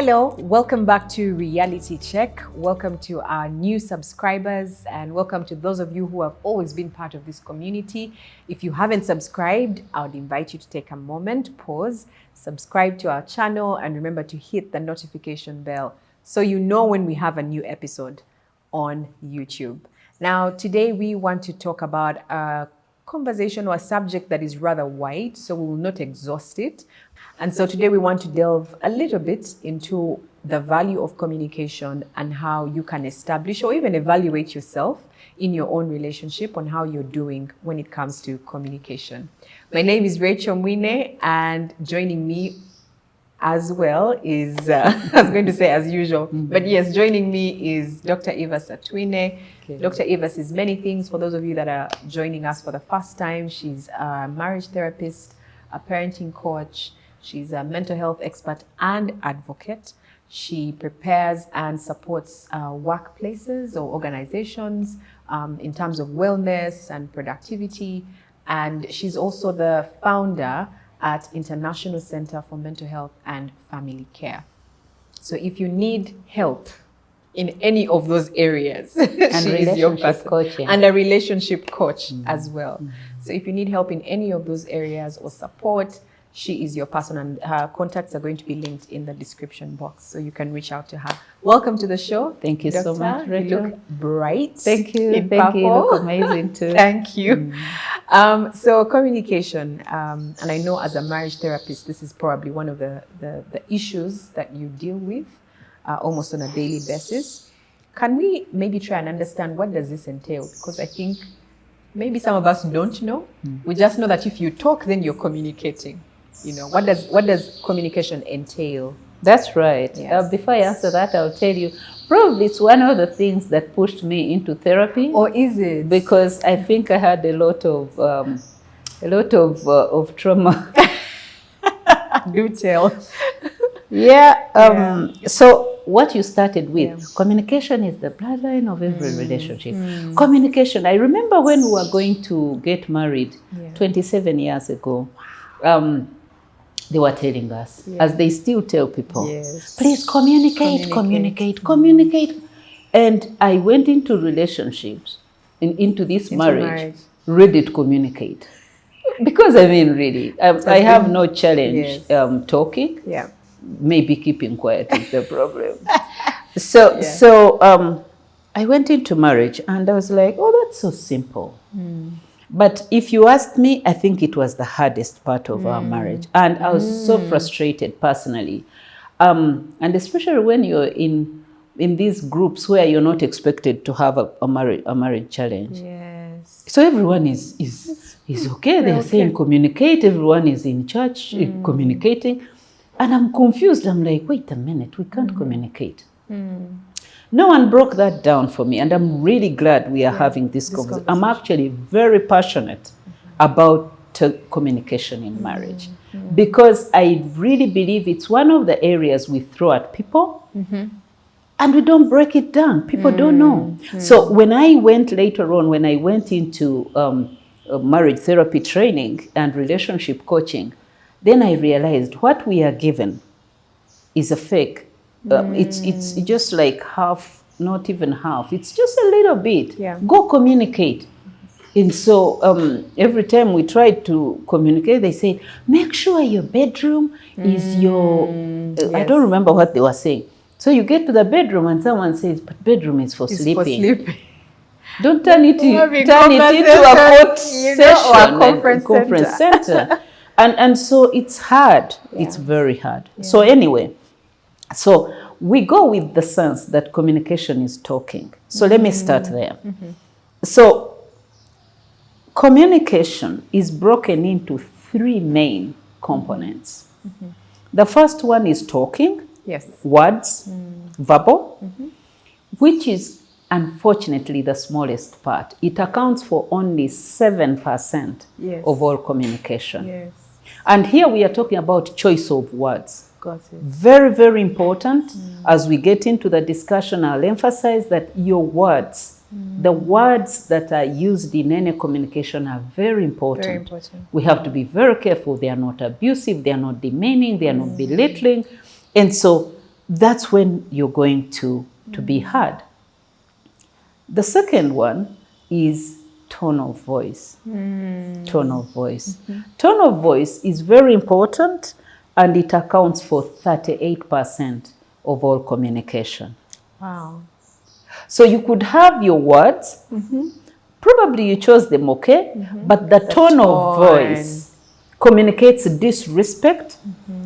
Hello, welcome back to Reality Check. Welcome to our new subscribers and welcome to those of you who have always been part of this community. If you haven't subscribed, I would invite you to take a moment, pause, subscribe to our channel and remember to hit the notification bell so you know when we have a new episode on YouTube. Now, today we want to talk about a conversation or a subject that is rather wide, so we will not exhaust it. And so today we want to delve a little bit into the value of communication and how you can establish or even evaluate yourself in your own relationship on how you're doing when it comes to communication. My name is Rachel Mwine, and joining me as well is, I was going to say as usual, but yes, joining me is Dr. Evas Twine. Okay. Dr. Evas is many things. For those of you that are joining us for the first time, she's a marriage therapist, a parenting coach, she's a mental health expert and advocate. She prepares and supports workplaces or organizations in terms of wellness and productivity. And she's also the founder at International Center for Mental Health and Family Care. So if you need help in any of those areas, and she is your person. Coaching. And a relationship coach as well. So if you need help in any of those areas or support, she is your person, and her contacts are going to be linked in the description box, so you can reach out to her. Welcome to the show. Thank you Doctor. so much, Rachel. You look bright. Thank you. In Thank purple. you. You look amazing too. Thank you. So communication, and I know as a marriage therapist, this is probably one of the issues that you deal with almost on a daily basis. Can we maybe try and understand what does this entail? Because I think maybe some of us don't know. We just know that if you talk, then you're communicating. You know, what does communication entail? That's right. Yes. Before I answer that, I'll tell you, probably it's one of the things that pushed me into therapy. Or is it? Because I think I had a lot of trauma. Do tell. Yeah. So what you started with, communication is the bloodline of every relationship. Communication. I remember when we were going to get married 27 years ago. They were telling us, as they still tell people, please communicate. And I went into relationships, into this marriage, ready to communicate. Because I mean, really, I have no challenge talking. Yeah. Maybe keeping quiet is the problem. So I went into marriage and I was like, oh, that's so simple. But if you asked me, I think it was the hardest part of our marriage. And I was so frustrated personally. And especially when you're in these groups where you're not expected to have a marriage challenge. Yes. So everyone is okay. They're saying communicate. Everyone is in church communicating. And I'm confused. I'm like, wait a minute, we can't communicate. No one broke that down for me, and I'm really glad we are having this conversation. I'm actually very passionate about communication in marriage because I really believe it's one of the areas we throw at people and we don't break it down. People don't know. So when I went later on, when I went into marriage therapy training and relationship coaching, then I realized what we are given is a fake. It's just like half, not even half. It's just a little bit. Yeah. Go communicate. And so every time we try to communicate, they say, make sure your bedroom is your... I don't remember what they were saying. So you get to the bedroom and someone says, but bedroom is for sleeping. For sleeping. Don't turn it into a court session or a conference center. And so it's hard. Yeah. It's very hard. Yeah. So anyway, so we go with the sense that communication is talking. So let me start there. So communication is broken into three main components. The first one is talking, words, verbal, which is unfortunately the smallest part. It accounts for only 7% of all communication. And here we are talking about choice of words. Got it. Very, very important. As we get into the discussion, I'll emphasize that your words, the words that are used in any communication are very important. Very important. We have to be very careful. They are not abusive. They are not demeaning. They are not belittling. And so that's when you're going to be heard. The second one is tone of voice. Tone of voice. Tone of voice is very important, and it accounts for 38% of all communication. Wow. So you could have your words, probably you chose them, okay? But the tone of voice communicates disrespect.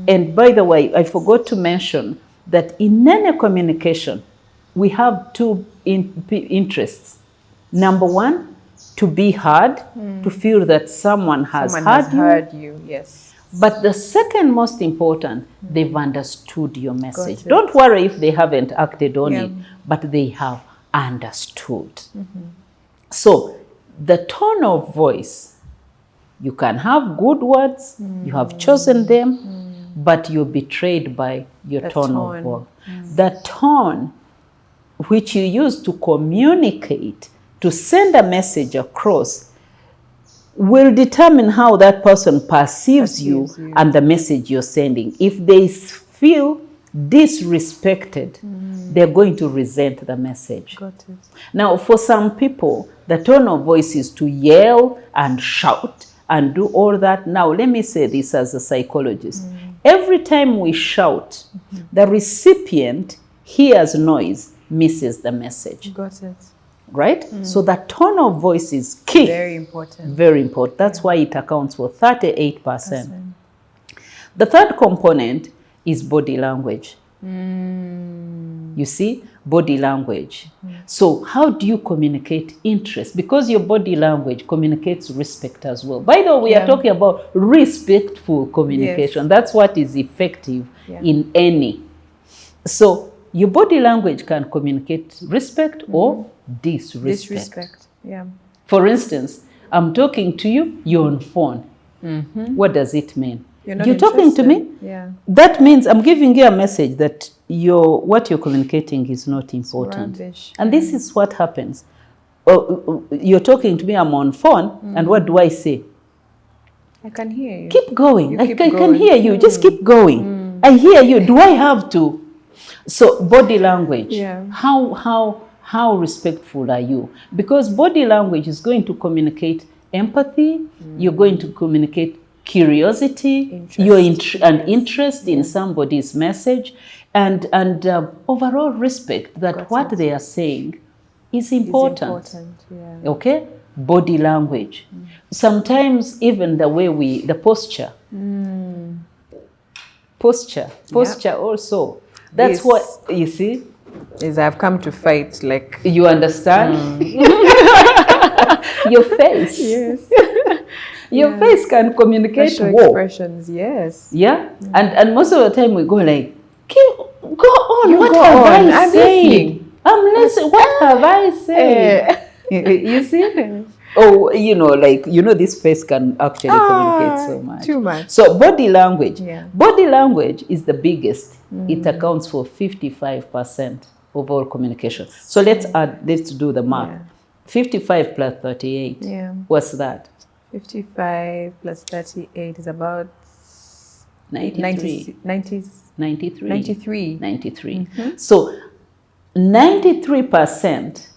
And by the way, I forgot to mention that in any communication, we have two interests. Number one, to be heard, to feel that someone has heard you. Yes. But the second most important, they've understood your message. Don't worry if they haven't acted on it, but they have understood. So the tone of voice, you can have good words, you have chosen them, but you're betrayed by your tone of voice. The tone which you use to communicate, to send a message across, will determine how that person perceives you and the message you're sending. If they feel disrespected, they're going to resent the message. Got it. Now, for some people, the tone of voice is to yell and shout and do all that. Now, let me say this as a psychologist. Every time we shout, the recipient hears noise, misses the message. Got it. Right? So the tone of voice is key. Very important. Very important. That's why it accounts for 38%. The third component is body language. You see, body language. So how do you communicate interest? Because your body language communicates respect as well. By the way, we are talking about respectful communication. That's what is effective in any. So your body language can communicate respect or disrespect. Yeah. For instance, I'm talking to you, you're on phone. What does it mean? You're talking to me? Yeah. That means I'm giving you a message that what you're communicating is not important. And this is what happens. You're talking to me, I'm on phone, and what do I say? I can hear you. Keep going. I can going. hear you. Just keep going. I hear you. Do I have to? So body language. Yeah. How respectful are you? Because body language is going to communicate empathy. You're going to communicate curiosity, interest in somebody's message, and overall respect that what they are saying is important. Okay? Body language. Sometimes even the way the posture. Posture also. That's what, you see? Is I've come to fight, like... You understand? Your face. Yes. Your face can communicate facial war. expressions, yes. Yeah? And most of the time we go like, go on, what go have on. I I'm said? listening. I'm listening. What have I said? You see? Oh, this face can actually communicate so much. Too much. So body language. Yeah. Body language is the biggest. It accounts for 55% of all communication. So let's do the math. Yeah. 55 plus 38. Yeah. What's that? 55 plus 38 is about 93. 93. So 93%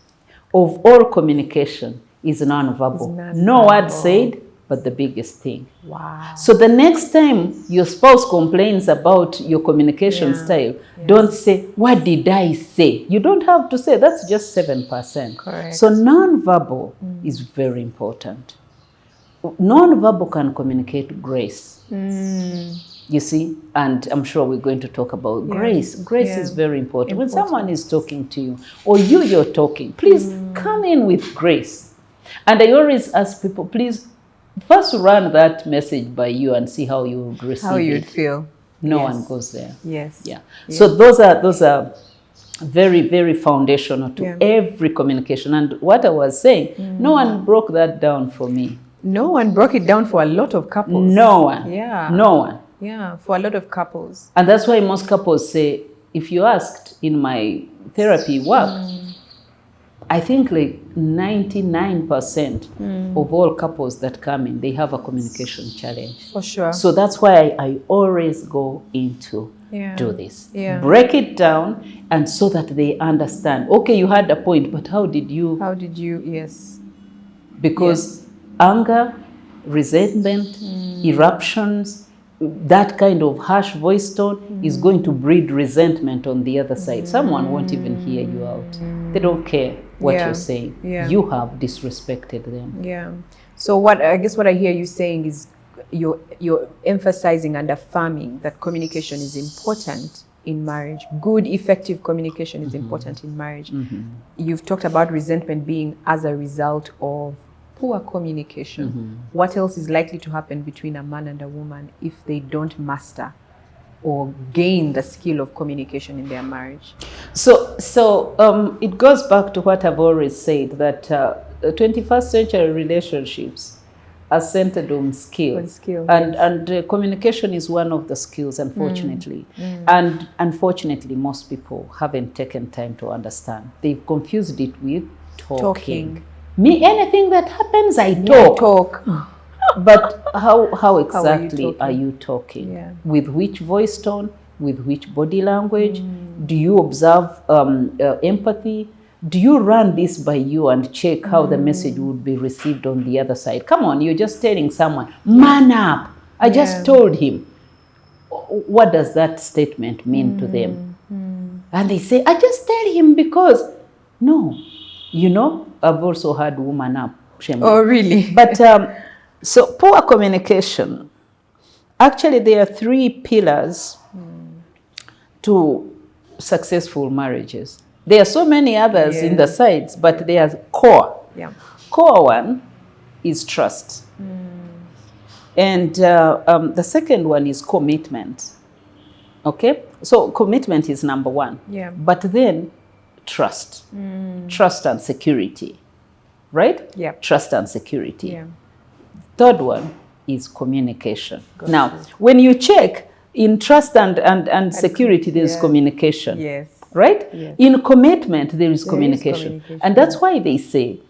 of all communication is non-verbal. No word said, but the biggest thing. Wow. So the next time your spouse complains about your communication style, don't say, what did I say? You don't have to say, that's just 7%. Correct. So non-verbal is very important. Non-verbal can communicate grace. You see, and I'm sure we're going to talk about grace. Grace is very important. When someone is talking to you, or you're talking, please come in with grace. And I always ask people, please, first run that message by you and see how you would receive it. How you'd feel. No one goes there. Yes. Yeah. So those are very, very foundational to every communication. And what I was saying, no one broke that down for me. No one broke it down for a lot of couples. No one. Yeah. No one. Yeah, for a lot of couples. And that's why most couples say, if you asked in my therapy work, I think like 99% of all couples that come in, they have a communication challenge. For sure. So that's why I always go into do this. Yeah. Break it down, and so that they understand. Okay, you had a point, but how did you? Yes. Because anger, resentment, eruptions, that kind of harsh voice tone is going to breed resentment on the other side. Someone won't even hear you out. They don't care what you're saying. You have disrespected them. Yeah. So what I hear you saying is you're emphasizing and affirming that communication is important in marriage. Good, effective communication is important in marriage. You've talked about resentment being as a result of poor communication. What else is likely to happen between a man and a woman if they don't master or gain the skill of communication in their marriage? So it goes back to what I've always said, that 21st century relationships are centered on skills. And communication is one of the skills, unfortunately. And unfortunately, most people haven't taken time to understand. They've confused it with talking. Me, anything that happens, I talk. But how exactly are you talking? With which voice tone? With which body language? Do you observe empathy? Do you run this by you and check how the message would be received on the other side? Come on, you're just telling someone, man up. I just told him. What does that statement mean to them? And they say, I just tell him because, no, I've also had woman up. Oh, really? But so poor communication. Actually, there are 3 pillars to successful marriages. There are so many others in the sides, but they are core. Core one is trust. And the second one is commitment. Okay? So commitment is number 1. But then trust. Trust and security. Right? Trust and security. Third one is communication. Now, when you check in trust and security, there's communication. Right? In commitment, there is communication. And that's why they say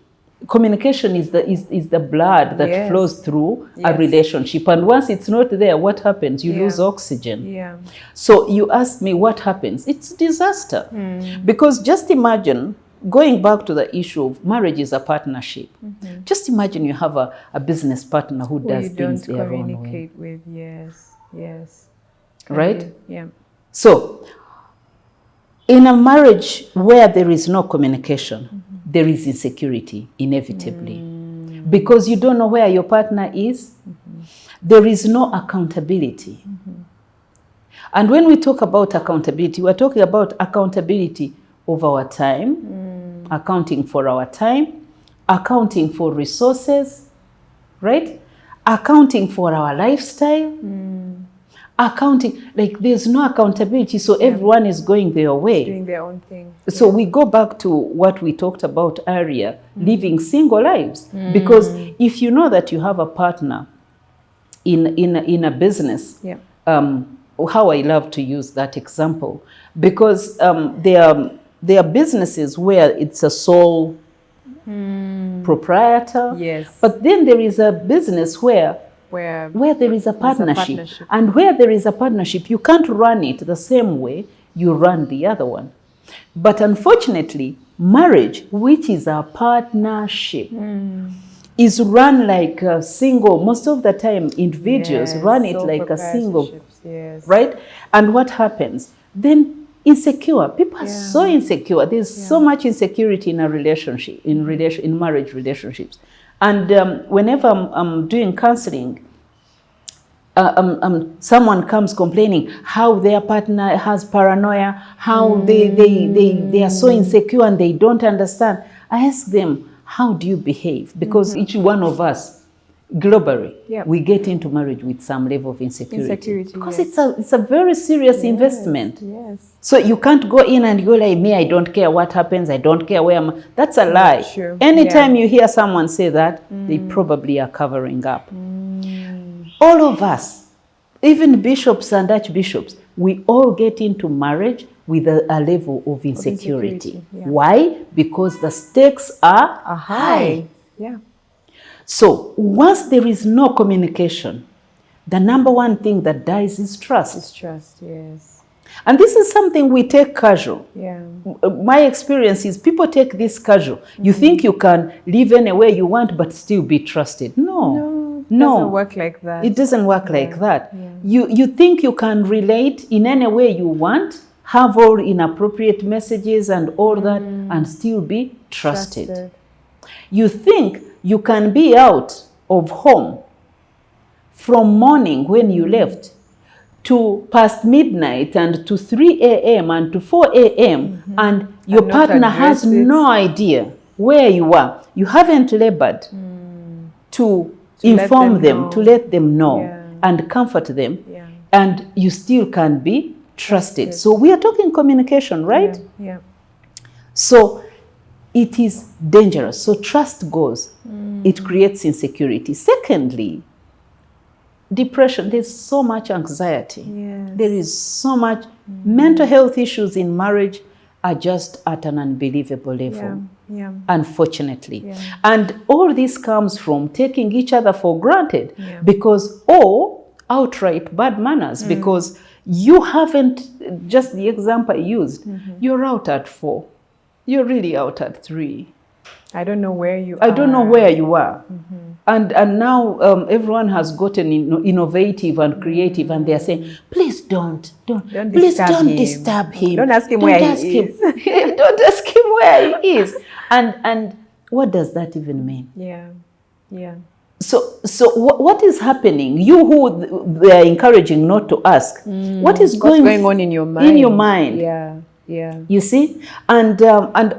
communication is the blood that flows through a relationship. And once it's not there, what happens? You lose oxygen. So you ask me what happens? It's disaster. Because just imagine, going back to the issue of marriage is a partnership. Just imagine you have a business partner who does things their own way. With. Yes. Right? So in a marriage where there is no communication, there is insecurity, inevitably. Because you don't know where your partner is. There is no accountability. And when we talk about accountability, we're talking about accountability of our time, accounting for our time, accounting for resources, right? Accounting for our lifestyle. Accounting, like there's no accountability, so everyone is going their way. Doing their own thing. So we go back to what we talked about earlier, living single lives. Because if you know that you have a partner in a business, how I love to use that example, because there are businesses where it's a sole proprietor, but then there is a business where there is a partnership. And where there is a partnership, you can't run it the same way you run the other one. But unfortunately, marriage, which is a partnership, is run like a single. Most of the time, individuals run it like a single, right? And what happens? Then insecure. People are so insecure. There's so much insecurity in a relationship, in marriage relationships. And whenever I'm doing counseling, someone comes complaining how their partner has paranoia, how they are so insecure and they don't understand. I ask them, how do you behave? Because each one of us, globally, we get into marriage with some level of insecurity. Because it's a very serious investment. So you can't go in and go like, me, I don't care what happens, I don't care where I'm. That's a lie. Anytime you hear someone say that, they probably are covering up. All of us, even bishops and archbishops, we all get into marriage with a level of insecurity. Why? Because the stakes are high. So once there is no communication, the number one thing that dies is trust. It's trust, yes. And this is something we take casual. Yeah. My experience is people take this casual. You think you can live anywhere you want but still be trusted. No. It doesn't work like that. It doesn't work like that. Yeah. You think you can relate in any way you want, have all inappropriate messages and all that, and still be trusted. You think you can be out of home from morning when you left to past midnight and to 3 a.m. and to 4 a.m. and your partner has no idea where you are. You haven't labored to inform them, to let them know and comfort them, and you still can be trusted. So we are talking communication, right? Yeah. So it is dangerous. So trust goes. It creates insecurity. Secondly, depression. There's so much anxiety. Yes. There is so much mental health issues in marriage are just at an unbelievable level. Yeah. Unfortunately. Yeah. And all this comes from taking each other for granted because, or outright bad manners, because you haven't, just the example I used, you're out at 4. You're really out at 3. I don't know where you are. I don't know where you are. And now everyone has gotten innovative and creative, and they're saying, please don't disturb him. Don't ask him where he is. Don't ask him where he is. And what does that even mean? Yeah. So what is happening? You who they are encouraging not to ask, what's going on in your mind? In your mind. Yeah. You see? And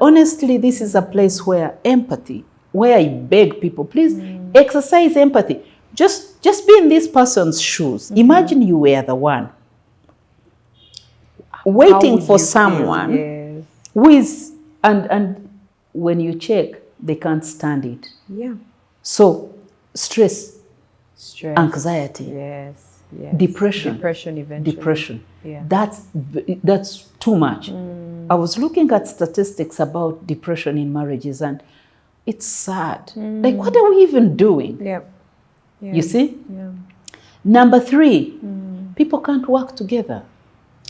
honestly, this is a place where empathy, where I beg people, please exercise empathy. Just be in this person's shoes. Imagine you were the one waiting for someone who is, and when you check, they can't stand it. Yeah. So stress, anxiety, depression eventually. Depression. Yeah. That's too much. I was looking at statistics about depression in marriages, and it's sad. Like, what are we even doing? Yeah. You see? Yeah. Number 3, people can't work together.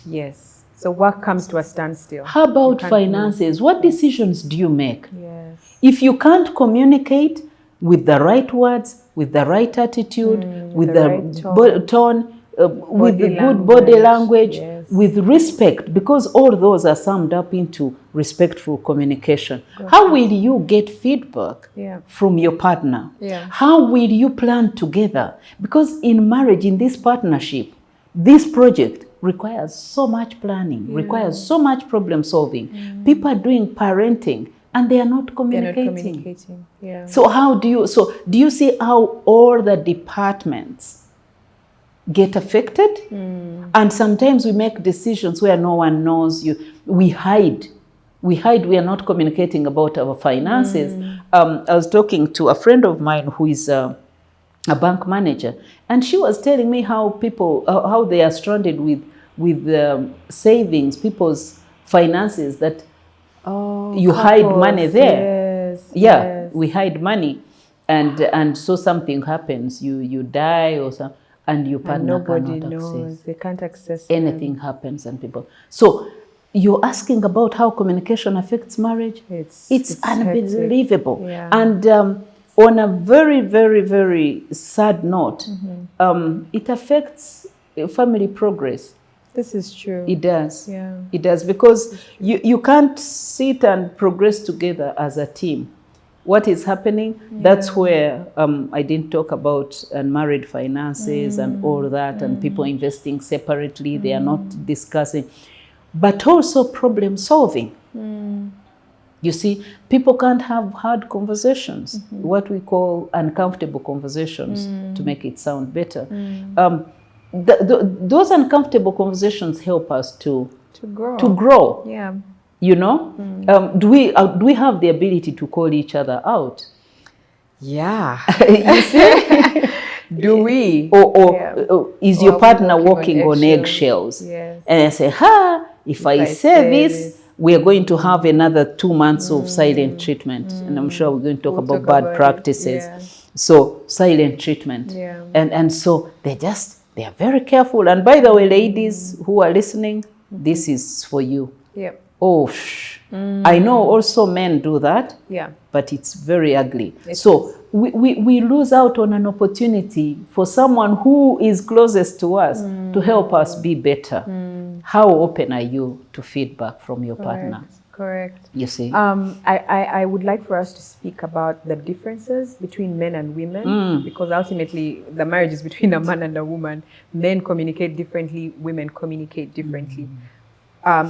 Yes. So work comes to a standstill. How about finances? What decisions do you make? Yes. If you can't communicate with the right words, with the right attitude, with the right tone, with the good body language, with respect, because all those are summed up into respectful communication. How will you get feedback from your partner? How will you plan together? Because in marriage, in this partnership, this project requires so much planning, requires so much problem solving. People are doing parenting and they are not communicating. So how do you see how all the departments get affected? And sometimes we make decisions where no one knows you. We hide. We are not communicating about our finances. I was talking to a friend of mine who is a bank manager, and she was telling me how people, how they are stranded with savings, people's finances, that you hide money there. Yes. We hide money, and so something happens, you die or something, and your partner nobody cannot knows. access. They can't access Anything them. happens, and people. So you're asking about how communication affects marriage. It's unbelievable. And on a very, very, very sad note, it affects family progress. This is true. It does. Yeah. It does, because you can't sit and progress together as a team. What is happening? That's where I didn't talk about unmarried finances and all that, and people investing separately. They are not discussing, but also problem solving. You see, people can't have hard conversations, what we call uncomfortable conversations, to make it sound better. Those uncomfortable conversations help us to grow. Yeah. You know, do we have the ability to call each other out? Yeah. You see? Do we? Or is your partner walking on eggshells? Yes. And I say, if I say this, we are going to have another 2 months of silent treatment. And I'm sure we're going to talk about bad practices. So silent treatment. And so they are very careful. And by the way, ladies who are listening, this is for you. Yep. Oh, I know also men do that. Yeah. But it's very ugly. So we lose out on an opportunity for someone who is closest to us to help us be better. How open are you to feedback from your partner? Correct. You see? I would like for us to speak about the differences between men and women, because ultimately the marriage is between a man and a woman. Men communicate differently, women communicate differently.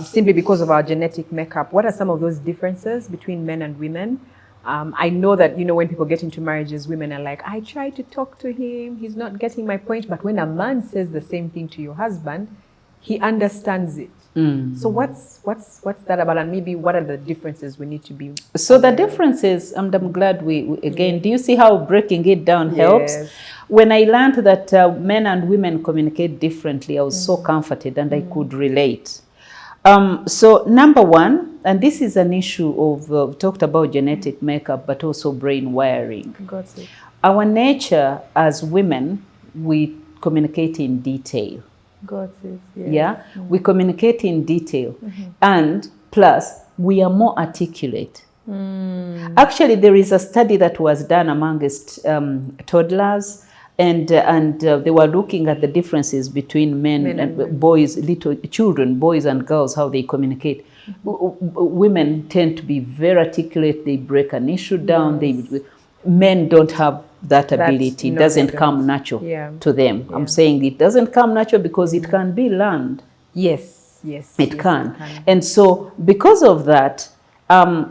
Simply because of our genetic makeup. What are some of those differences between men and women? I know that, when people get into marriages, women are like, I try to talk to him, he's not getting my point. But when a man says the same thing to your husband, he understands it. So what's that about? And maybe what are the differences we need to be? So the difference is, I'm glad we again, do you see how breaking it down helps? Yes. When I learned that men and women communicate differently, I was so comforted and I could relate. So number one, and this is an issue of, we talked about genetic makeup, but also brain wiring. Got it. Our nature as women, we communicate in detail. Got it. Yeah? We communicate in detail. And plus, we are more articulate. Actually, there is a study that was done amongst toddlers, and they were looking at the differences between men and boys, little children, boys and girls, how they communicate. Women tend to be very articulate. They break an issue down. Men don't have that ability. It doesn't come natural to them. I'm saying it doesn't come natural because it can be learned. Yes. It can. And so because of that,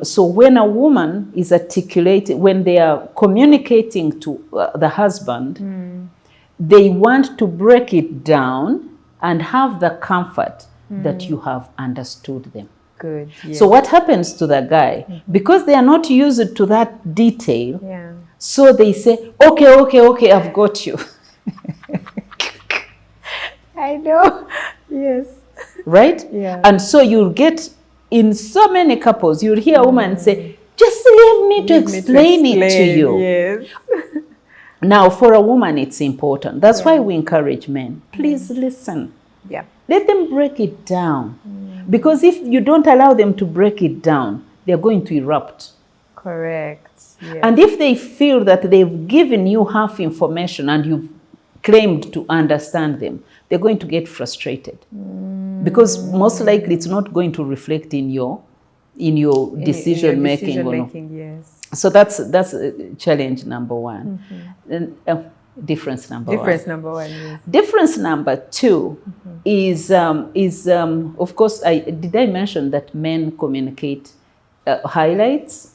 so when a woman is articulating, when they are communicating to the husband, they want to break it down and have the comfort that you have understood them. Good. Yes. So what happens to the guy? Because they are not used to that detail, so they say, okay, I've got you. I know. Yes. Right? Yeah. And so you'll get, in so many couples, you'll hear a woman say, just leave me to explain it to you. Yes. Now, for a woman, it's important. That's why we encourage men. Please listen. Yeah. Let them break it down. Because if you don't allow them to break it down, they're going to erupt. Correct. Yes. And if they feel that they've given you half information and you've claimed to understand them, they're going to get frustrated. Because most likely it's not going to reflect in your decision making. Yes. So that's challenge number one. And, difference number one. Yes. Difference number two is of course, did I mention that men communicate highlights?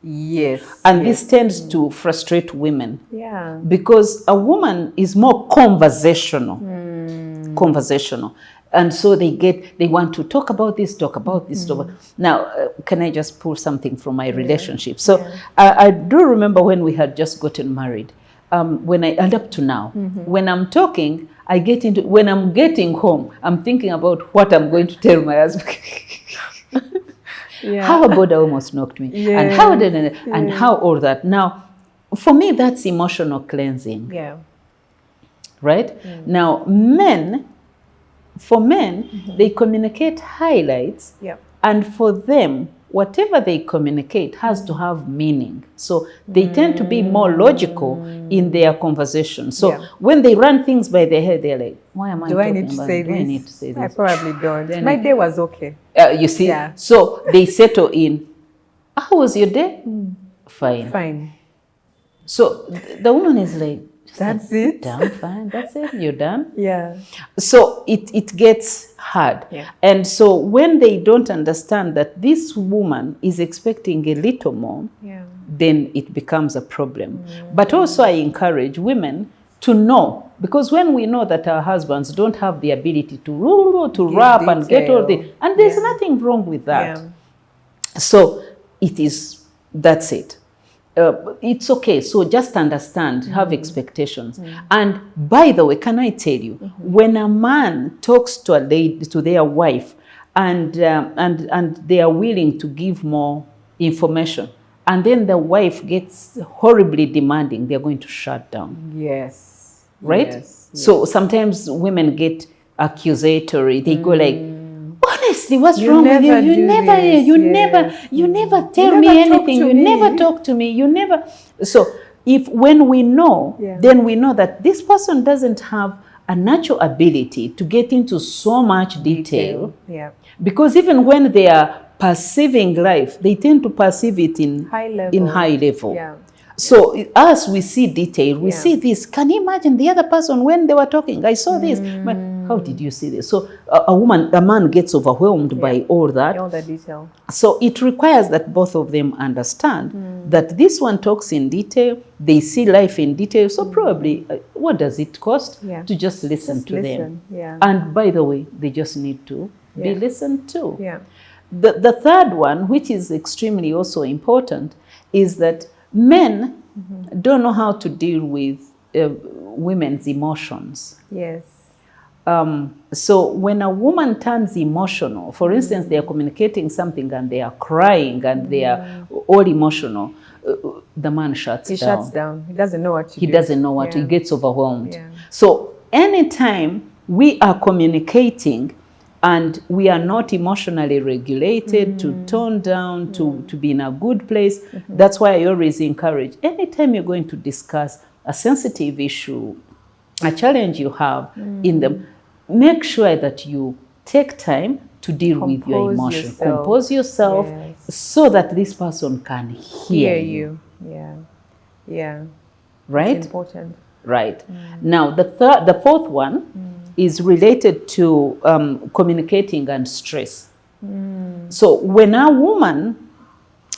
Yes. And this tends to frustrate women. Yeah. Because a woman is more conversational. And so they want to talk about this. Now, can I just pull something from my relationship? So I do remember when we had just gotten married, and up to now, when I'm talking, when I'm getting home, I'm thinking about what I'm going to tell my husband. How about I almost knocked me? And how and how all that. Now, for me, that's emotional cleansing. Yeah. Right? Now, for men, they communicate highlights. Yeah. And for them, whatever they communicate has to have meaning. So they tend to be more logical in their conversation. So when they run things by their head, they're like, why am I talking about it? Do I need to say this? I probably don't. My day was okay. You see? So they settle in. How was your day? Fine. So the woman is like, that's it. Done, fine. That's it. You're done. Yeah. So it gets hard. Yeah. And so when they don't understand that this woman is expecting a little more, then it becomes a problem. But also I encourage women to know, because when we know that our husbands don't have the ability to rap and get all the, and there's nothing wrong with that. So that's it. It's okay. So just understand, have expectations. And by the way, can I tell you, when a man talks to a lady, to their wife, and they are willing to give more information, and then the wife gets horribly demanding, they're going to shut down. Yes. Right? Yes. So sometimes women get accusatory. They go like, honestly, what's wrong with you? You never tell me anything. You never talk to me. You never. So when we know, then we know that this person doesn't have a natural ability to get into so much detail. Yeah. Because even when they are perceiving life, they tend to perceive it in high level. Yeah. So as we see detail, we see this. Can you imagine the other person when they were talking? I saw this. But how did you see this? So a man gets overwhelmed by all that. All the detail. So it requires that both of them understand that this one talks in detail. They see life in detail. So probably, what does it cost to just listen to them? Yeah. And by the way, they just need to be listened to. Yeah. The third one, which is extremely also important, is that men don't know how to deal with women's emotions. Yes. So when a woman turns emotional, for instance, they are communicating something and they are crying and they are all emotional, the man shuts down. He shuts down. He doesn't know what to do. He doesn't know what. He gets overwhelmed. Yeah. So anytime we are communicating and we are not emotionally regulated, to tone down, to be in a good place, that's why I always encourage, anytime you're going to discuss a sensitive issue, a challenge you have in them, make sure that you take time to deal with your emotions. Compose yourself so that this person can hear you. Yeah. Yeah. Right? It's important. Right. Now, the fourth one is related to communicating and stress. So when a woman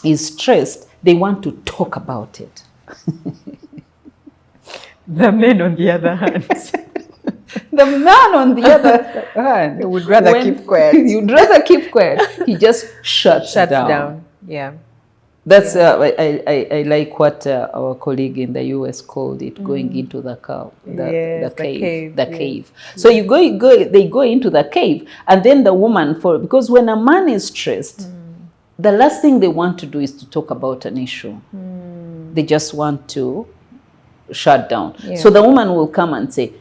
is stressed, they want to talk about it. The men, on the other hand. The man, on the other hand, he would rather keep quiet. You'd rather keep quiet. He just shuts down. Yeah. That's I like what our colleague in the US called it, going into the cave. So they go into the cave, and then the woman, because when a man is stressed, the last thing they want to do is to talk about an issue. They just want to shut down. So the woman will come and say,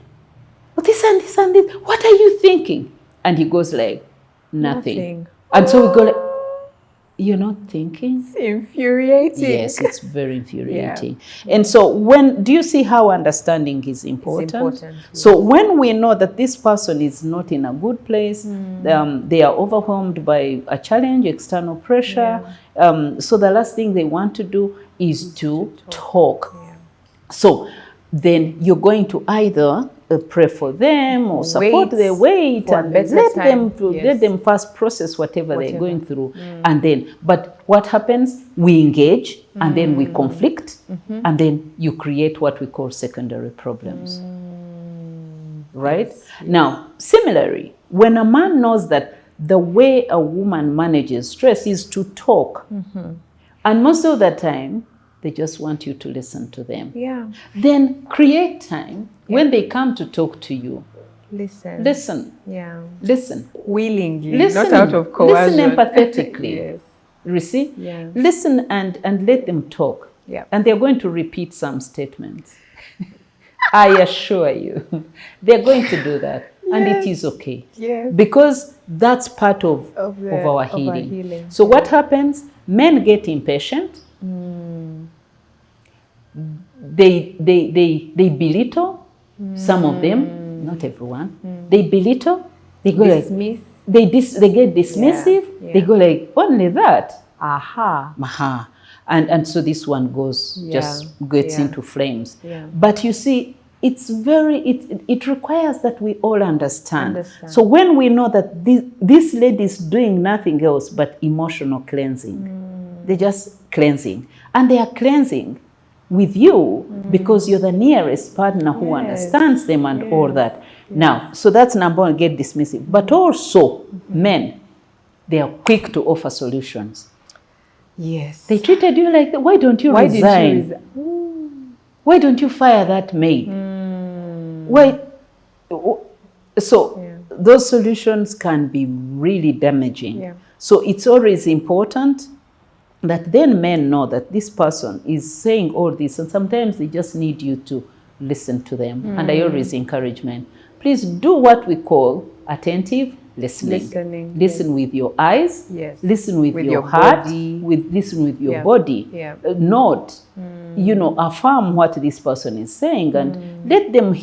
oh, this and this and this, what are you thinking? And he goes like, nothing. And so we go like, you're not thinking? It's infuriating. Yes, it's very infuriating. And so do you see how understanding is important? It's important. So when we know that this person is not in a good place, they are overwhelmed by a challenge, external pressure, so the last thing they want to do is to talk. So then you're going to either pray for them or support their weight and let them first process whatever they're going through. And then, but what happens? We engage and then we conflict and then you create what we call secondary problems. Right? Yes. Now, similarly, when a man knows that the way a woman manages stress is to talk, and most of the time, they just want you to listen to them. Yeah. Then create time when they come to talk to you. Listen. Yeah. Listen. Willingly, not out of coercion. Listen empathetically. You see? Yeah. Listen and let them talk. Yeah. And they're going to repeat some statements. I assure you, they're going to do that. And it is okay. Yes. Because that's part of our healing. So what happens? Men get impatient. They belittle some of them, not everyone. They belittle. They go dismiss. Like they get dismissive. They go like, only that. Aha. And so this one just gets into flames. But you see, it requires that we all understand. So when we know that this lady is doing nothing else but emotional cleansing, they're just cleansing. And they are cleansing with you because you're the nearest partner who understands them and all that. Now, so that's number one, get dismissive. But also, men, they are quick to offer solutions. Yes. They treated you like that. Why don't you resign? Why don't you fire that maid? Why? So those solutions can be really damaging. So it's always important that then men know that this person is saying all this, and sometimes they just need you to listen to them. And I always encourage men, please do what we call attentive listening. Yes. Listen with your eyes. Yes. Listen with your your heart. body. Listen with your Yeah. body. Yeah. Note, affirm what this person is saying, and let them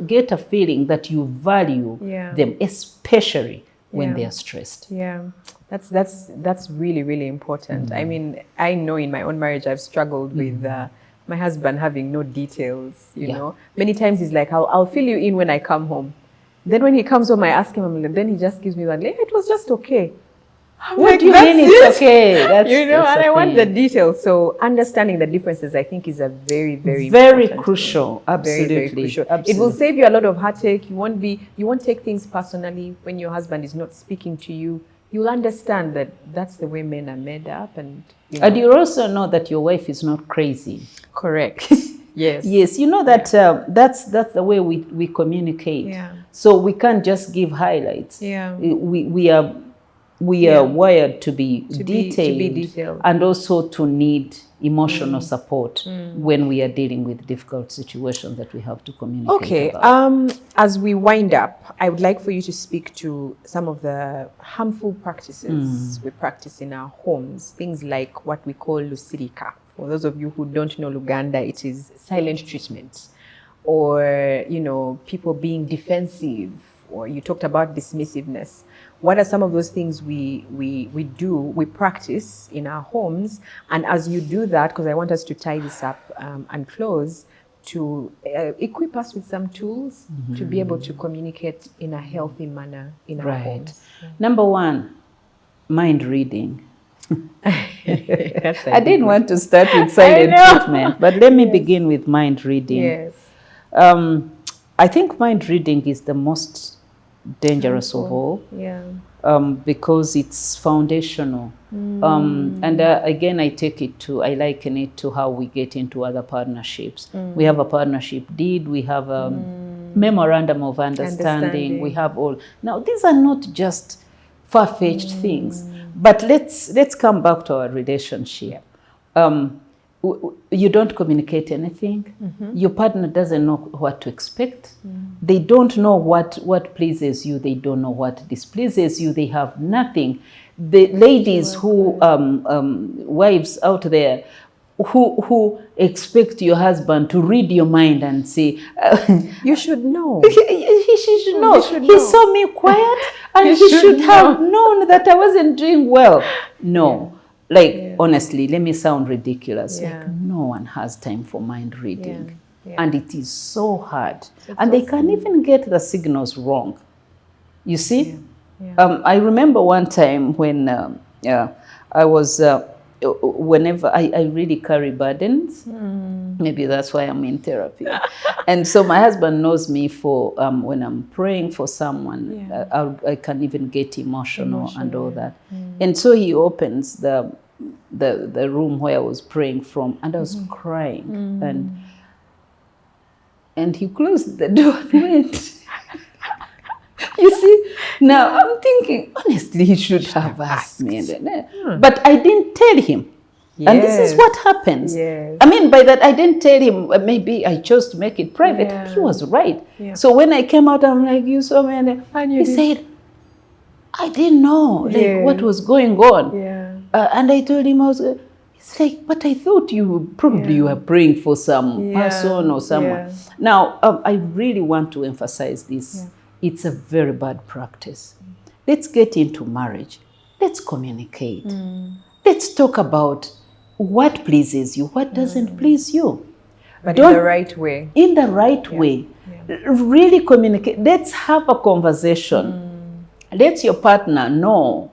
get a feeling that you value Yeah. them, especially when Yeah. they are stressed. Yeah, that's really, really important. I mean, I know in my own marriage I've struggled with my husband having no details. You know, many times he's like, "I'll fill you in when I come home." Then when he comes home, I ask him, then he just gives me that. It was just okay. What do you mean it's okay? That's and I want the thing. details. So understanding the differences, I think, is a very, very important crucial. thing. Absolutely. Very, very crucial. Absolutely. It will save you a lot of heartache. You won't take things personally when your husband is not speaking to you. You'll understand that that's the way men are made up, and you also know that your wife is not crazy. Correct. Yes. Yes, you know that that's the way we communicate. Yeah. So we can't just give highlights. Yeah. We are wired to be detailed and also to need emotional support when we are dealing with difficult situations that we have to communicate about. As we wind up, I would like for you to speak to some of the harmful practices we practice in our homes, things like what we call lusirika. For those of you who don't know Luganda, it is silent treatment, or people being defensive, or you talked about dismissiveness. What are some of those things we practice in our homes? And as you do that, because I want us to tie this up and close, to equip us with some tools to be able to communicate in a healthy manner in our homes. Number one, mind reading. I didn't want to start with silent treatment, but let me begin with mind reading. Yes. I think mind reading is the most dangerous of all, because it's foundational. And again, I liken it to how we get into other partnerships. We have a partnership deed, we have a memorandum of understanding, we have all. Now, these are not just far-fetched things, but let's come back to our relationship. You don't communicate anything. Your partner doesn't know what to expect. They don't know what pleases you. They don't know what displeases you. They have nothing. The ladies wives out there who expect your husband to read your mind and say, you should know. He should know. He saw me quiet and he should have known that I wasn't doing well. No. Honestly, let me sound ridiculous. No one has time for mind reading. And it is so hard. They can even get the signals wrong. You see? I remember one time when I was, whenever I really carry burdens, maybe that's why I'm in therapy. And so my husband knows me for when I'm praying for someone, I can even get emotional and all that. And so he opens the room where I was praying from, and I was crying, and he closed the door and went. You see, now I'm thinking, honestly, he should have asked me. But I didn't tell him. Yes. And this is what happens. Yes. I mean, by that, I didn't tell him, maybe I chose to make it private. He was right. So when I came out, I'm like, you saw me. And he said, I didn't know what was going on. And I told him, it's like, but I thought you were praying for some person or someone. Now, I really want to emphasize this. It's a very bad practice. Let's get into marriage. Let's communicate. Let's talk about what pleases you, what doesn't please you. But in the right way. In the right way. Really communicate. Let's have a conversation. Let your partner know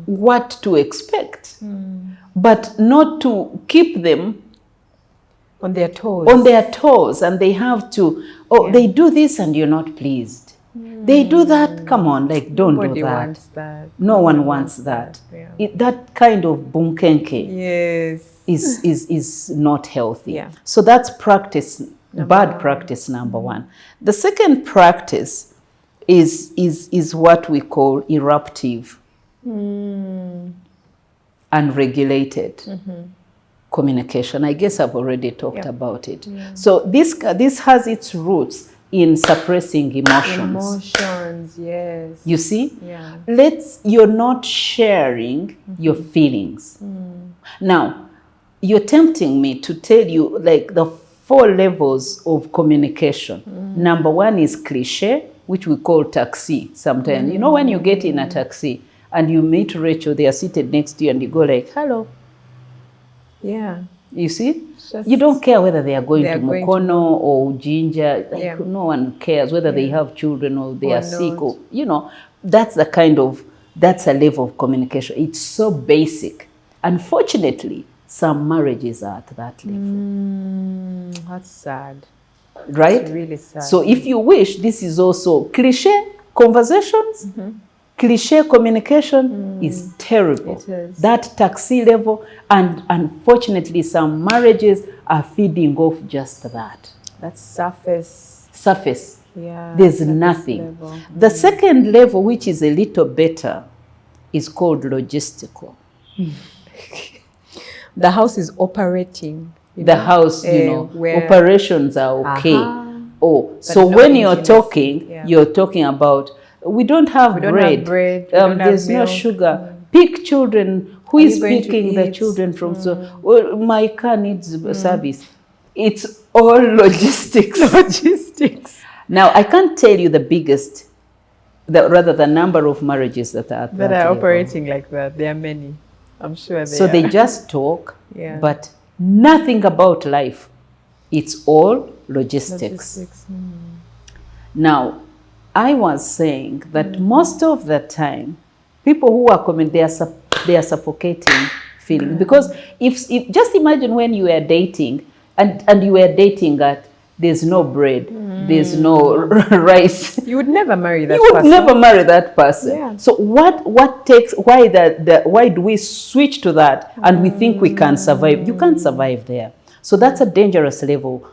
what to expect, but not to keep them on their toes. And they have to, they do this and you're not pleased. They do that, come on, don't do that. Wants that. No one wants that. That kind of bunkenke is not healthy. So that's bad practice number one. The second practice is what we call eruptive, unregulated communication. I guess I've already talked about it. So this has its roots in suppressing emotions. Emotions, yes. You see? Yeah. You're not sharing your feelings. Now, you're tempting me to tell you like the 4 levels of communication. Number 1 is cliche, which we call taxi sometimes. You know, when you get in a taxi and you meet Rachel, they are seated next to you and you go like, hello. Yeah. You see? Just You don't care whether they are going to going Mukono or Jinja. Like, Yeah. no one cares whether they have children or they are sick not. or, you know, that's a level of communication. It's so basic. Unfortunately, some marriages are at that level. That's sad. Right? It's really sad. So if you wish, this is also cliche conversations. Cliche communication is terrible. It is. That taxi level, and unfortunately some marriages are feeding off just that. That's surface. Surface. Yeah. There's surface nothing. level. The second level, which is a little better, is called logistical. The house is operating. The house, where operations are okay. So no when you're intimacy. talking, you're talking about, we don't have We don't bread. have bread. We don't have There's no milk. sugar. Pick children. Who Are is you going to picking the eat? children from? So, well, my car needs service. It's all logistics. Logistics. Now, I can't tell you the biggest, the number of marriages that are at That that are level. operating like that. There are many. I'm sure So they they just talk, Yeah. but nothing about life. It's all logistics. Now, I was saying that most of the time, people who are coming, they are suffocating feeling. Because if just imagine when you were dating, and you were dating at, there's no bread, there's no rice. You would never marry that You would person. never marry that person. Yeah. So why do we switch to that and we think we can survive? You can't survive there. So that's a dangerous level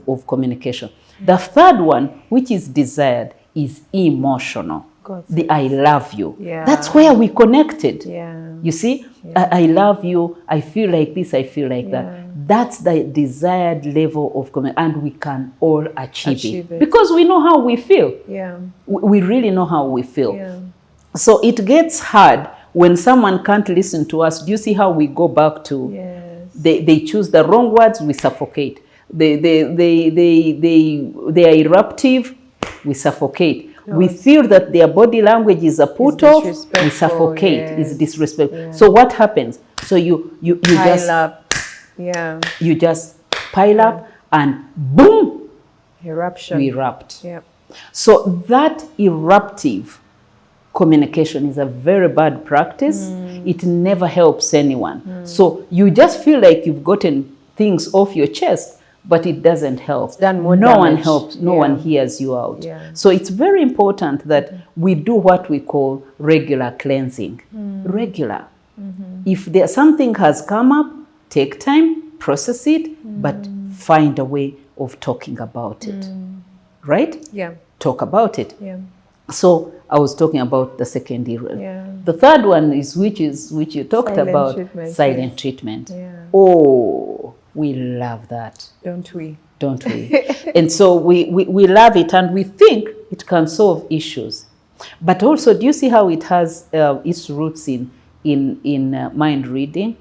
of communication. The third one, which is desired, is emotional. The I love you. Yeah. That's where we connected. Yeah. You see, I love you, I feel like this, I feel like that. That's the desired level of communication, and we can all achieve it. Because we know how we feel. Yeah. We really know how we feel. Yeah. So it gets hard when someone can't listen to us. Do you see how we go back to, they choose the wrong words, we suffocate. They are eruptive, we suffocate. We feel that their body language is a put off, we suffocate, it's disrespectful. Yeah. So what happens? So you just up. Yeah. you just pile up and boom, Eruption. we erupt. Yep. So that eruptive communication is a very bad practice. It never helps anyone. So you just feel like you've gotten things off your chest, but it doesn't help. Done more no one damage. helps, no one hears you out. Yeah. So it's very important that we do what we call regular cleansing. Regular. If something has come up, take time, process it, but find a way of talking about it. Right? Yeah. Talk about it. Yeah. So I was talking about the second era. Yeah. The third one is which you talked Silent about, treatment, silent treatment. Yeah. Oh, we love that, Don't we? don't we? And so we love it, and we think it can solve issues. But also, do you see how it has its roots in mind reading?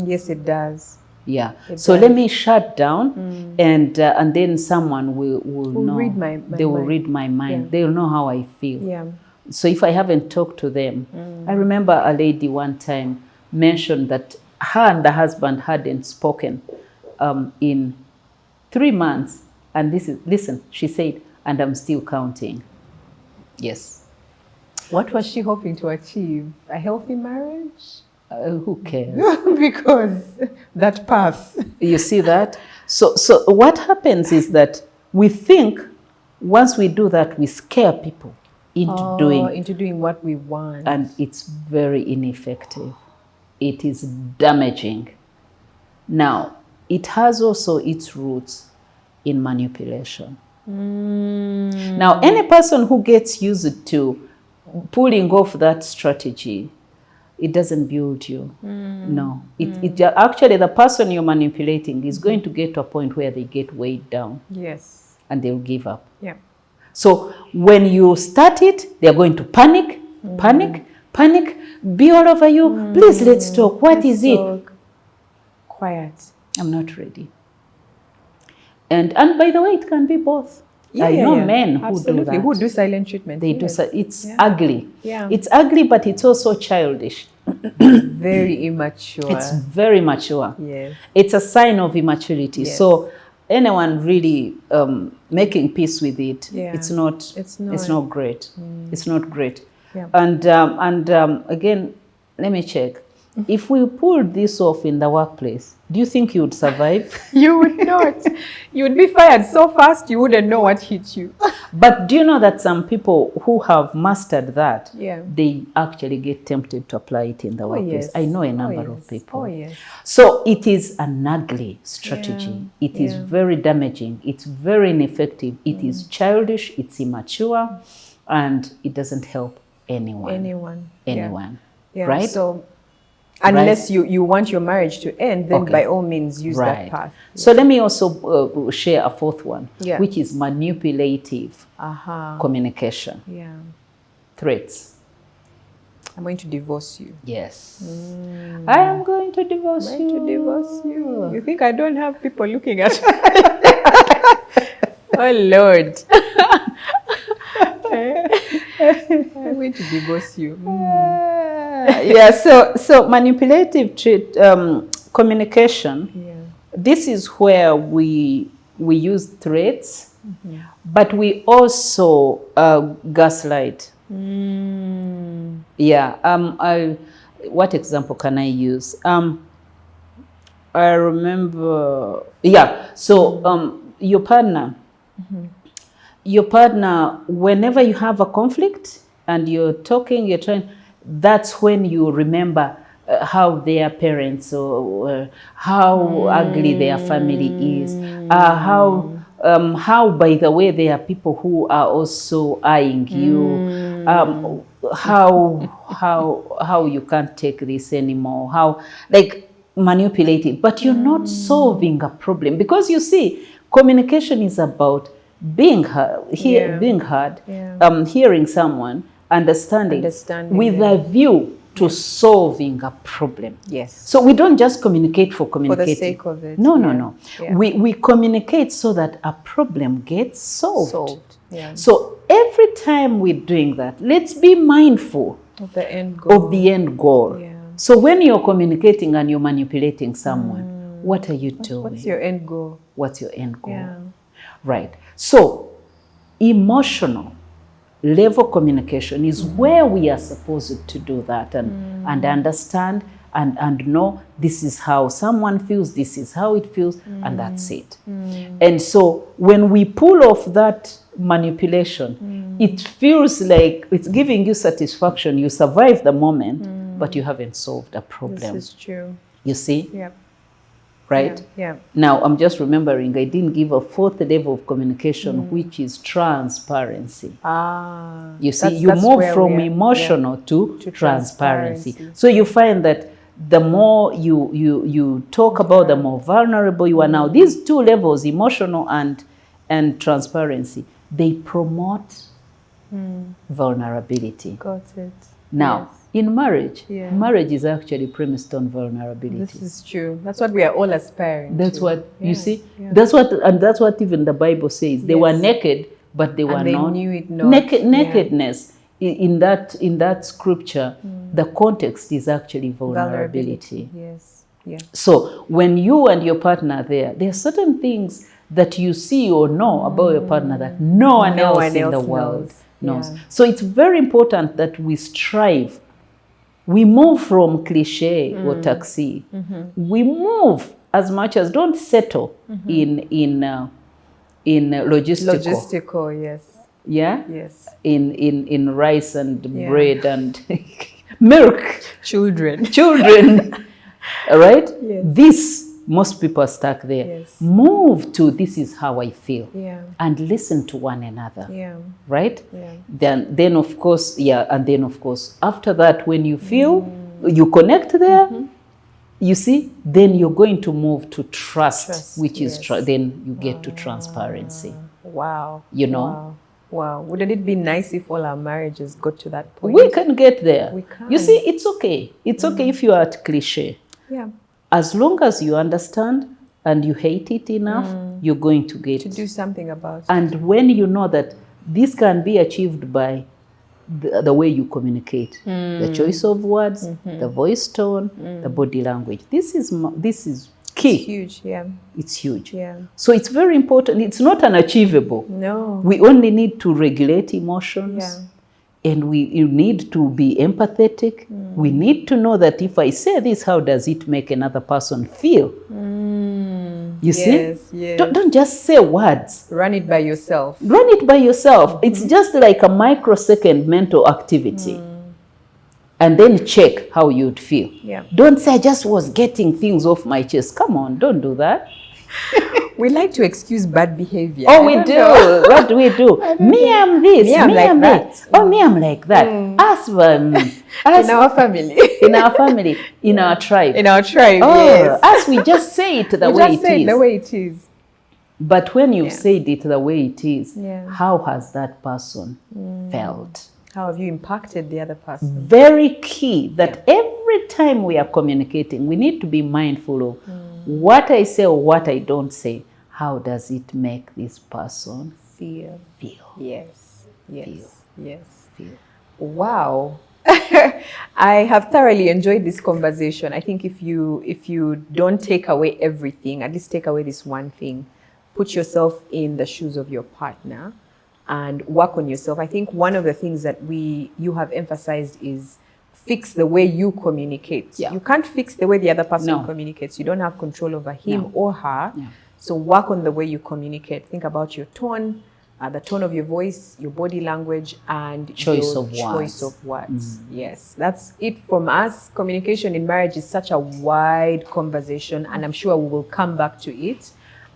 Yes, it does. Yeah. It So does. let me shut down, and then someone will know. read my they will mind. read my mind. Yeah. They will know how I feel. Yeah. So if I haven't talked to them, I remember a lady one time mentioned that her and the husband hadn't spoken in 3 months. And listen, she said, and I'm still counting. Yes. What was she hoping to achieve? A healthy marriage? Who cares? Because that path. You see that? So what happens is that we think once we do that, we scare people into doing what we want. and it's very ineffective. It is damaging. Now, it has also its roots in manipulation. Now, any person who gets used to pulling off that strategy, it doesn't build you. No. It actually, the person you're manipulating is going to get to a point where they get weighed down. Yes. and they'll give up. Yeah. So when you start it, they're going to panic, panic, be all over you. Please, let's talk. What is it? Quiet. I'm not ready. And by the way, it can be both. I know men who do that. Who do silent treatment. They do. It's ugly. Yeah. It's ugly, but it's also childish. Very immature. It's very mature. Yes. It's a sign of immaturity. Yes. So anyone really making peace with it, Yeah. it's not great. It's not great. Yeah. And again, let me check. If we pulled this off in the workplace, do you think you would survive? You would not. You would be fired so fast you wouldn't know what hit you. But do you know that some people who have mastered that, they actually get tempted to apply it in the workplace? Yes. I know a number of people. Oh, yes. So it is an ugly strategy. It is very damaging. It's very ineffective. It is childish. It's immature. And it doesn't help anyone. Yeah. Right? So unless you want your marriage to end, then by all means use that path. So let me also share a fourth one, which is manipulative communication. Yeah. Threats. I'm going to divorce you. Yes. I am going to divorce you. I'm going to divorce you. You think I don't have people looking at me? Oh, Lord. I'm going to divorce you. Yeah, so manipulative communication, this is where we use threats, but we also gaslight. Yeah. What example can I use? I remember. Yeah. So your partner, whenever you have a conflict and you're talking, you're trying. That's when you remember how their parents or how ugly their family is. How, by the way, there are people who are also eyeing you. How you can't take this anymore. How, like, manipulated. But you're not solving a problem, because you see, communication is about being heard, hearing someone. Understanding with a view to solving a problem. Yes. So we don't just communicate for communicating. For the sake of it. No. Yeah. We communicate so that a problem gets solved. Yeah. So every time we're doing that, let's be mindful of the end goal. Yeah. So when you're communicating and you're manipulating someone, what are you doing? What's your end goal? What's your end goal? Yeah. Right. So emotional level communication is where we are supposed to do that and understand and know this is how someone feels, this is how it feels, and that's it. And so when we pull off that manipulation, it feels like it's giving you satisfaction. You survive the moment, but you haven't solved a problem. This is true. You see? Yeah. Right? Yeah. Now, I'm just remembering I didn't give a fourth level of communication, which is transparency. You see, you move from emotional to transparency. So you find that the more you talk about, the more vulnerable you are. Now, these two levels, emotional and transparency, they promote vulnerability. Got it. Now, in marriage, marriage is actually premised on vulnerability. This is true. That's what we are all aspiring That's to. what, you see? Yeah. That's what even the Bible says. They were naked, but they were not. Knew it not. Nakedness, in that scripture, the context is actually vulnerability. Yes. Yeah. So when you and your partner are there are certain things that you see or know about your partner that no one else in the world knows. Yeah. So it's very important that we strive. We move from cliche or taxi. We move as much as, don't settle in logistical. Logistical, yes. Yeah? Yes. In rice and bread and milk. Children. All right? Yes. This, most people are stuck there. Yes. Move to this is how I feel. Yeah. And listen to one another. Yeah. Right? Yeah. Then of course, and then of course, after that, when you feel you connect there, you see, then you're going to move to trust which is then you get to transparency. Wow. You know? Wow. Wow. Wouldn't it be nice if all our marriages got to that point? We can get there. We can. You see, it's okay. It's okay if you are at cliche. Yeah. As long as you understand and you hate it enough, you're going to get To do something about it. And when you know that this can be achieved by the way you communicate, the choice of words, the voice tone, the body language. This is key. It's huge, yeah. It's huge. Yeah. So it's very important. It's not unachievable. No. We only need to regulate emotions. Yeah. And you need to be empathetic. We need to know that if I say this, how does it make another person feel? You see? Yes. Don't just say words. Run it by yourself. Run it by yourself. It's just like a microsecond mental activity. And then check how you'd feel. Yeah. Don't say, I just was getting things off my chest. Come on, don't do that. We like to excuse bad behavior. Oh, we do. What do we do? Me, I'm this. Me, I'm like that. Oh, me, I'm like that. Us, in our family. in our family, in our tribe. In our tribe, Oh, yes. us, we just say it the way it is. The way it is. But when you've said it the way it is, Yeah. how has that person felt? How have you impacted the other person? Very key that every time we are communicating, we need to be mindful of what I say or what I don't say. How does it make this person Feel. Yes. feel? Wow. I have thoroughly enjoyed this conversation. I think if you don't take away everything, at least take away this one thing, put yourself in the shoes of your partner and work on yourself. I think one of the things that you have emphasized is fix the way you communicate. Yeah. You can't fix the way the other person No. communicates. You don't have control over him No. or her. Yeah. So work on the way you communicate. Think about your tone, the tone of your voice, your body language, and Choice your of choice words. of words. Yes, that's it from us. Communication in marriage is such a wide conversation, and I'm sure we will come back to it.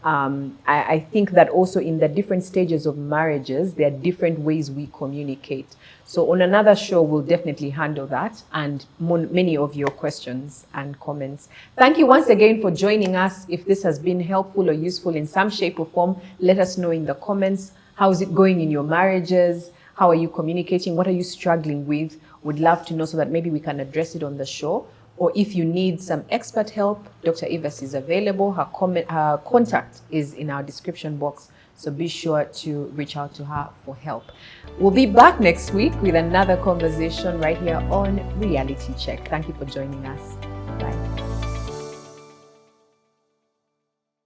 I think that also in the different stages of marriages, there are different ways we communicate. So on another show, we'll definitely handle that and many of your questions and comments. Thank you once again for joining us. If this has been helpful or useful in some shape or form, let us know in the comments. How is it going in your marriages? How are you communicating? What are you struggling with? Would love to know so that maybe we can address it on the show. Or if you need some expert help, Dr. Evas is available. Her contact is in our description box. So be sure to reach out to her for help. We'll be back next week with another conversation right here on Reality Check. Thank you for joining us.